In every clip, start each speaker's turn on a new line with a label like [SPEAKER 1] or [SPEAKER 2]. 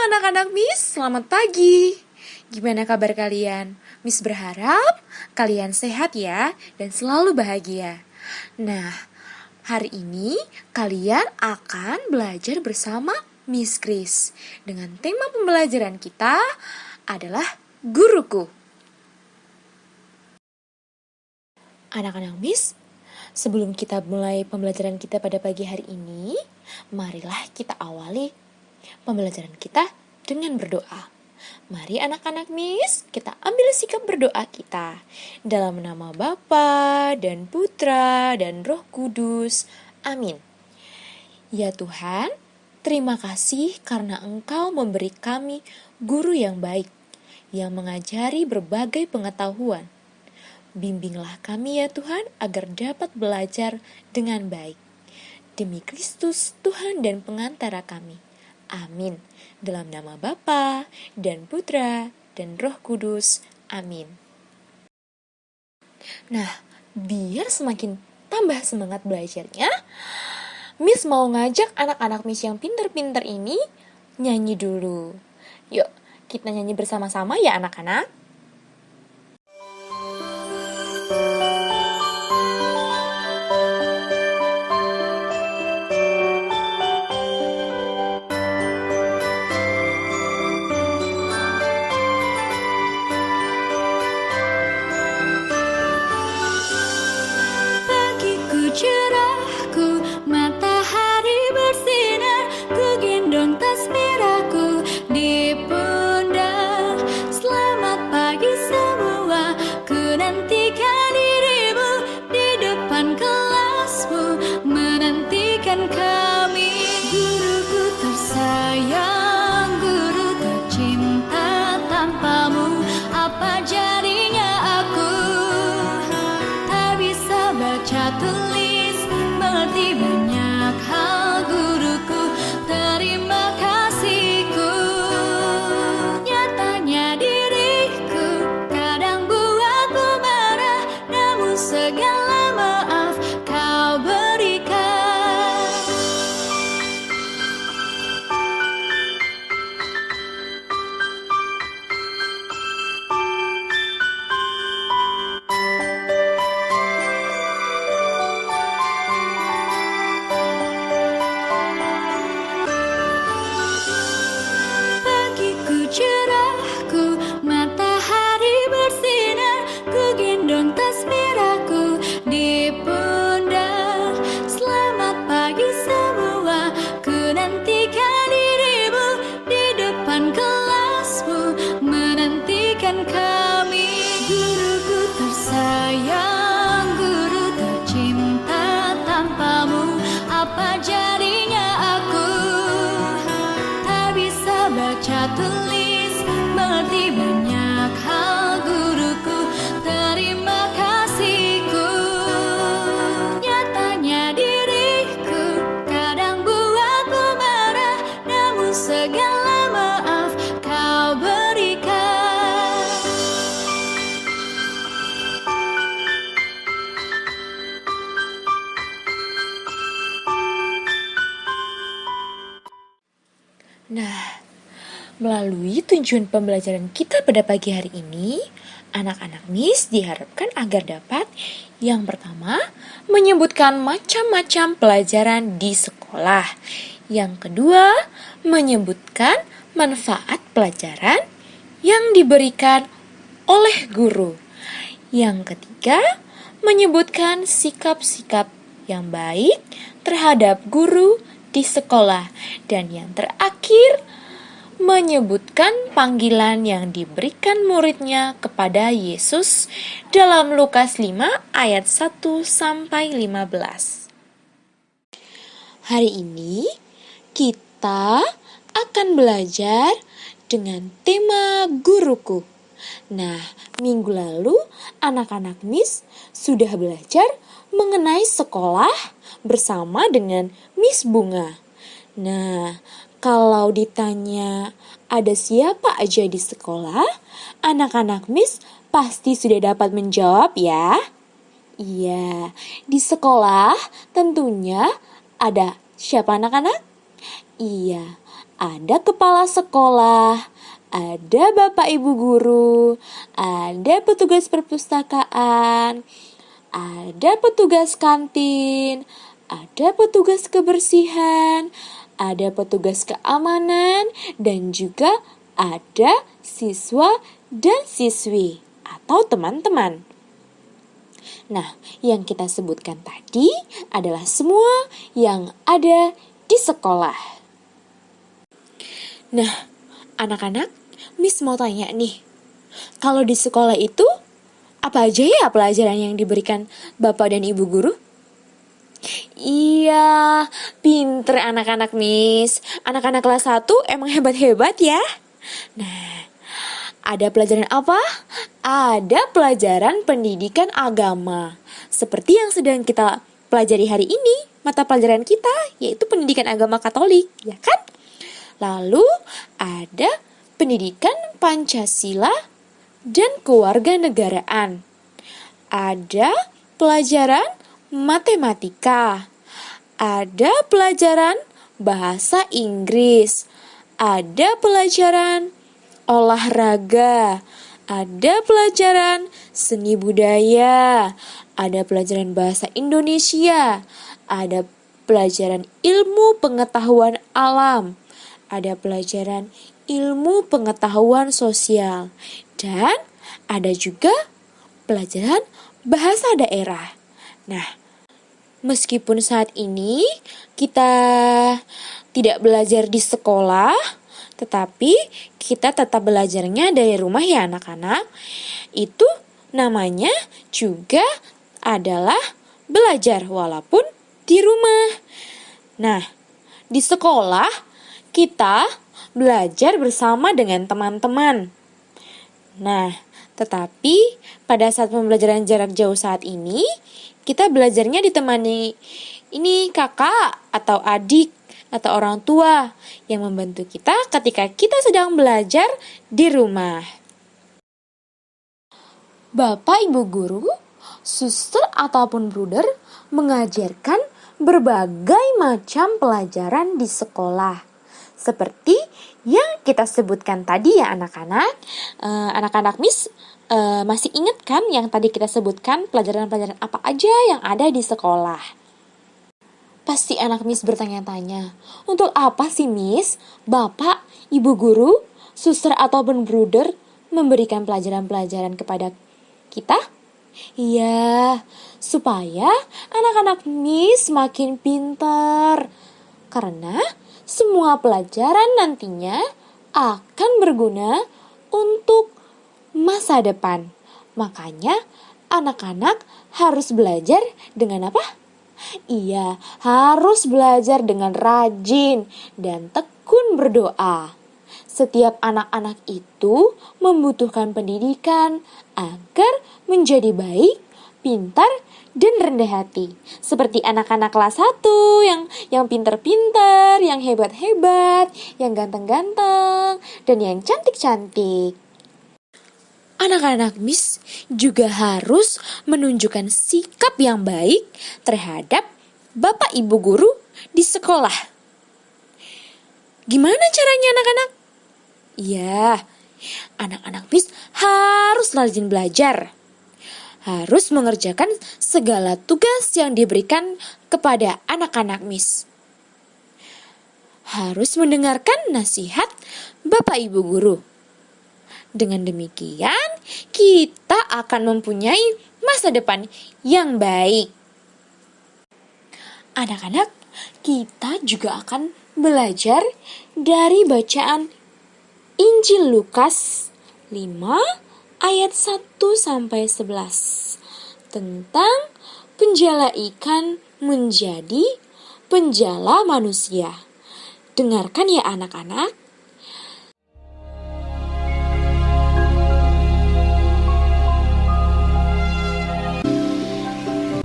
[SPEAKER 1] anak-anak Miss, selamat pagi. Gimana kabar kalian? Miss berharap kalian sehat ya dan selalu bahagia. Nah, hari ini kalian akan belajar bersama Miss Kris. Dengan tema pembelajaran kita adalah guruku. Anak-anak Miss, sebelum kita mulai pembelajaran kita pada pagi hari ini, marilah kita awali pembelajaran kita dengan berdoa. Mari anak-anak Miss, kita ambil sikap berdoa kita. Dalam nama Bapa dan Putra dan Roh Kudus. Amin. Ya Tuhan, terima kasih karena Engkau memberi kami guru yang baik, yang mengajari berbagai pengetahuan. Bimbinglah kami ya Tuhan agar dapat belajar dengan baik. Demi Kristus Tuhan dan pengantara kami. Amin. Dalam nama Bapa dan Putra dan Roh Kudus. Amin. Nah, biar semakin tambah semangat belajarnya, Miss mau ngajak anak-anak Miss yang pinter-pinter ini nyanyi dulu. Yuk, kita nyanyi bersama-sama ya anak-anak.
[SPEAKER 2] Cerahku, matahari bersinar, ku gendong tas merahku di pundak. Selamat pagi semua, ku nantikan dirimu di depan kelasmu, menantikan kami. Guruku tersayang, guru tercinta, tanpamu apa jadinya aku? Tak bisa baca tulis, mengerti banyak hal guruku, terima kasihku. Nyatanya diriku kadang buatmu marah, namun segala maaf kau berikan. Cerahku, matahari bersinar, ku gendong tas merahku di pundak. Selamat pagi semua, ku nantikan dirimu di depan kelasmu, menantikan kami. Guruku tersayang, guru tercinta, tanpamu apa jadinya aku? Tak bisa baca tulis, mengerti banyak hal guruku, terima kasihku. Nyatanya diriku kadang buatmu marah, namun segala maaf kau berikan.
[SPEAKER 1] Nah, melalui tujuan pembelajaran kita pada pagi hari ini, anak-anak Miss diharapkan agar dapat yang pertama, menyebutkan macam-macam pelajaran di sekolah. Yang kedua, menyebutkan manfaat pelajaran yang diberikan oleh guru. Yang ketiga, menyebutkan sikap-sikap yang baik terhadap guru di sekolah. Dan yang terakhir, menyebutkan panggilan yang diberikan muridnya kepada Yesus dalam Lukas 5 ayat 1-15. Hari ini kita akan belajar dengan tema guruku. Nah, minggu lalu anak-anak Miss sudah belajar mengenai sekolah bersama dengan Miss Bunga. Nah, kalau ditanya ada siapa aja di sekolah, anak-anak Miss pasti sudah dapat menjawab ya. Iya, di sekolah tentunya ada siapa anak-anak? Iya, ada kepala sekolah, ada bapak ibu guru, ada petugas perpustakaan, ada petugas kantin, ada petugas kebersihan, ada petugas keamanan, dan juga ada siswa dan siswi atau teman-teman. Nah, yang kita sebutkan tadi adalah semua yang ada di sekolah. Nah, anak-anak, Miss mau tanya nih, kalau di sekolah itu apa aja ya pelajaran yang diberikan Bapak dan Ibu guru? Iya, pinter anak-anak Miss. Anak-anak kelas 1 emang hebat-hebat ya. Nah, ada pelajaran apa? Ada pelajaran pendidikan agama. Seperti yang sedang kita pelajari hari ini, mata pelajaran kita yaitu pendidikan agama Katolik, ya kan? Lalu ada pendidikan Pancasila dan kewarganegaraan. Ada pelajaran matematika. Ada pelajaran bahasa Inggris. Ada pelajaran olahraga, ada pelajaran seni budaya, ada pelajaran bahasa Indonesia, ada pelajaran ilmu pengetahuan alam, ada pelajaran ilmu pengetahuan sosial, dan ada juga pelajaran bahasa daerah. Nah, meskipun saat ini kita tidak belajar di sekolah, tetapi kita tetap belajarnya dari rumah ya anak-anak. Itu namanya juga adalah belajar walaupun di rumah. Nah, di sekolah kita belajar bersama dengan teman-teman. Nah, tetapi pada saat pembelajaran jarak jauh saat ini, kita belajarnya ditemani kakak atau adik atau orang tua yang membantu kita ketika kita sedang belajar di rumah. Bapak Ibu guru, suster ataupun bruder mengajarkan berbagai macam pelajaran di sekolah. Seperti yang kita sebutkan tadi ya anak-anak. Anak-anak Miss masih ingat kan yang tadi kita sebutkan pelajaran-pelajaran apa aja yang ada di sekolah? Pasti anak Miss bertanya-tanya, untuk apa sih Miss, Bapak, Ibu guru, suster ataupun bruder memberikan pelajaran-pelajaran kepada kita? Iya, supaya anak-anak Miss makin pintar. Karena semua pelajaran nantinya akan berguna untuk masa depan. Makanya anak-anak harus belajar dengan apa? Iya, harus belajar dengan rajin dan tekun berdoa. Setiap anak-anak itu membutuhkan pendidikan agar menjadi baik, pintar, dan rendah hati. Seperti anak-anak kelas 1 yang pintar-pintar, yang hebat-hebat, yang ganteng-ganteng, dan yang cantik-cantik. Anak-anak Miss juga harus menunjukkan sikap yang baik terhadap Bapak Ibu guru di sekolah. Gimana caranya anak-anak? Ya, anak-anak Miss harus rajin belajar. Harus mengerjakan segala tugas yang diberikan kepada anak-anak Miss. Harus mendengarkan nasihat Bapak Ibu guru. Dengan demikian, kita akan mempunyai masa depan yang baik. Anak-anak, kita juga akan belajar dari bacaan Injil Lukas 5 ayat 1-11 tentang penjala ikan menjadi penjala manusia. Dengarkan ya anak-anak.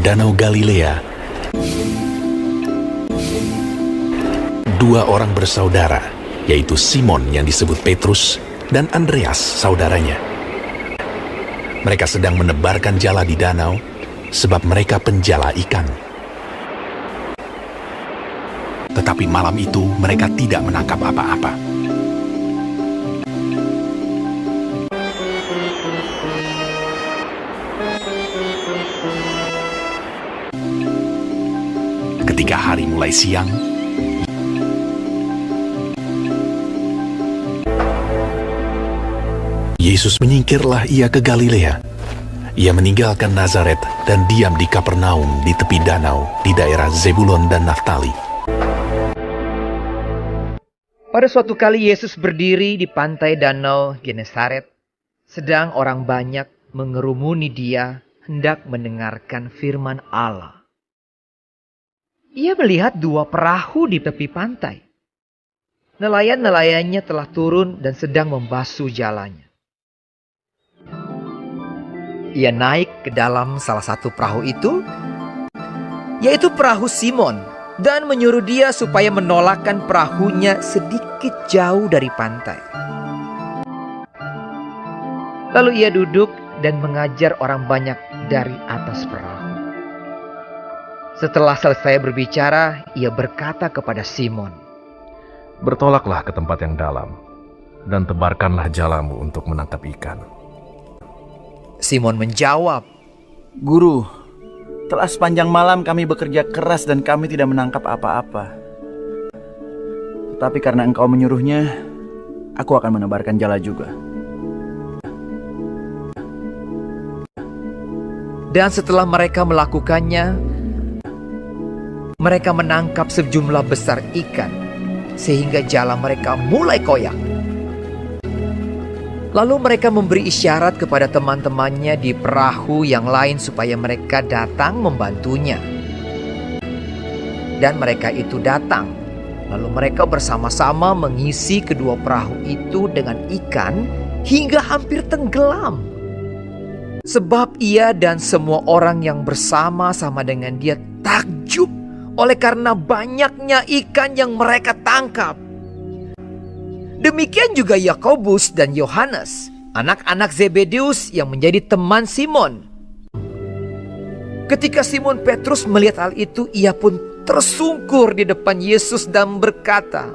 [SPEAKER 3] Danau Galilea. Dua orang bersaudara, yaitu Simon yang disebut Petrus dan Andreas saudaranya. Mereka sedang menebarkan jala di danau sebab mereka penjala ikan. Tetapi malam itu mereka tidak menangkap apa-apa. Ketika hari mulai siang, Yesus menyingkirlah ia ke Galilea. Ia meninggalkan Nazaret dan diam di Kapernaum di tepi danau di daerah Zebulon dan Naftali.
[SPEAKER 4] Pada suatu kali Yesus berdiri di pantai danau Genesaret, sedang orang banyak mengerumuni dia hendak mendengarkan firman Allah. Ia melihat dua perahu di tepi pantai. Nelayan-nelayannya telah turun dan sedang membasuh jalannya. Ia naik ke dalam salah satu perahu itu, yaitu perahu Simon, dan menyuruh dia supaya menolakkan perahunya sedikit jauh dari pantai. Lalu ia duduk dan mengajar orang banyak dari atas perahu. Setelah selesai berbicara, ia berkata kepada Simon,
[SPEAKER 5] "Bertolaklah ke tempat yang dalam, dan tebarkanlah jalamu untuk menangkap ikan."
[SPEAKER 4] Simon menjawab,
[SPEAKER 6] "Guru, telah sepanjang malam kami bekerja keras dan kami tidak menangkap apa-apa. Tetapi karena engkau menyuruhnya, aku akan menebarkan jala juga."
[SPEAKER 4] Dan setelah mereka melakukannya, mereka menangkap sejumlah besar ikan, sehingga jala mereka mulai koyak. Lalu mereka memberi isyarat kepada teman-temannya di perahu yang lain supaya mereka datang membantunya. Dan mereka itu datang. Lalu mereka bersama-sama mengisi kedua perahu itu dengan ikan hingga hampir tenggelam. Sebab ia dan semua orang yang bersama-sama dengan dia takjub oleh karena banyaknya ikan yang mereka tangkap. Demikian juga Yakobus dan Yohanes, anak-anak Zebedeus yang menjadi teman Simon. Ketika Simon Petrus melihat hal itu, ia pun tersungkur di depan Yesus dan berkata,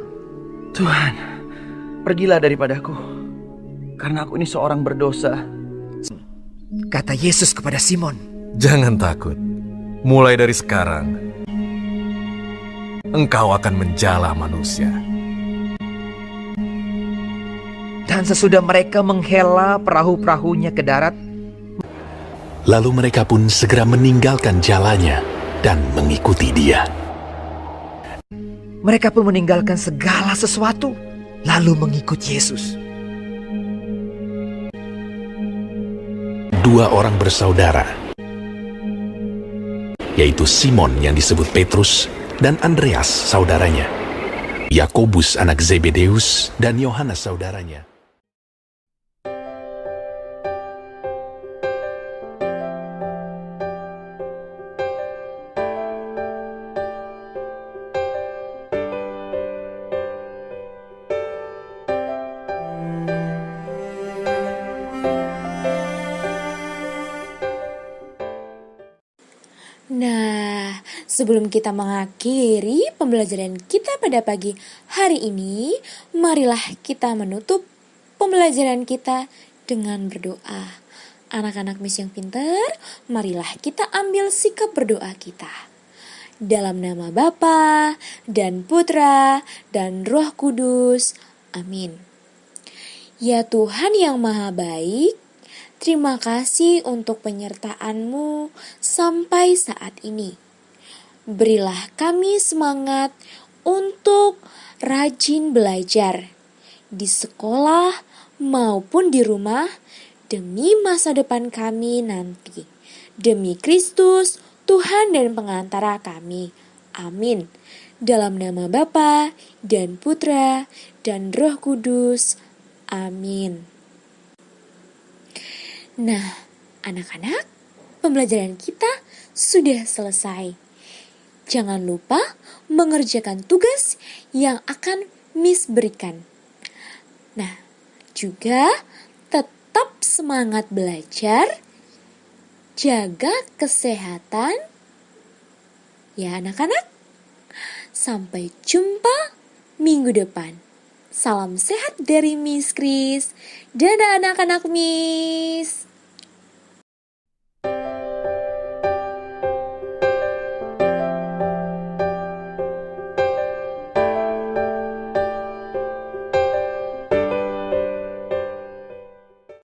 [SPEAKER 6] "Tuhan, pergilah daripadaku, karena aku ini seorang berdosa."
[SPEAKER 4] Kata Yesus kepada Simon,
[SPEAKER 5] "Jangan takut. Mulai dari sekarang, engkau akan menjala manusia."
[SPEAKER 4] dan sesudah mereka menghela perahu-perahunya ke darat,
[SPEAKER 3] Lalu mereka pun segera meninggalkan jalannya dan mengikuti dia.
[SPEAKER 4] mereka pun meninggalkan segala sesuatu, lalu mengikut Yesus.
[SPEAKER 3] Dua orang bersaudara, yaitu Simon yang disebut Petrus dan Andreas saudaranya, Yakobus anak Zebedeus dan Yohanes saudaranya.
[SPEAKER 1] Nah, sebelum kita mengakhiri pembelajaran kita pada pagi hari ini, marilah kita menutup pembelajaran kita dengan berdoa. Anak-anak Miss yang pintar, marilah kita ambil sikap berdoa kita. Dalam nama Bapa dan Putra dan Roh Kudus. Amin. Ya Tuhan yang Maha Baik, terima kasih untuk penyertaan-Mu sampai saat ini. Berilah kami semangat untuk rajin belajar di sekolah maupun di rumah demi masa depan kami nanti. Demi Kristus, Tuhan dan pengantara kami. Amin. Dalam nama Bapa dan Putra dan Roh Kudus. Amin. Nah, anak-anak, pembelajaran kita sudah selesai. Jangan lupa mengerjakan tugas yang akan Miss berikan. Nah, juga tetap semangat belajar, jaga kesehatan. Ya anak-anak, Sampai jumpa minggu depan. Salam sehat dari Miss Kris. Dadah anak-anak Miss.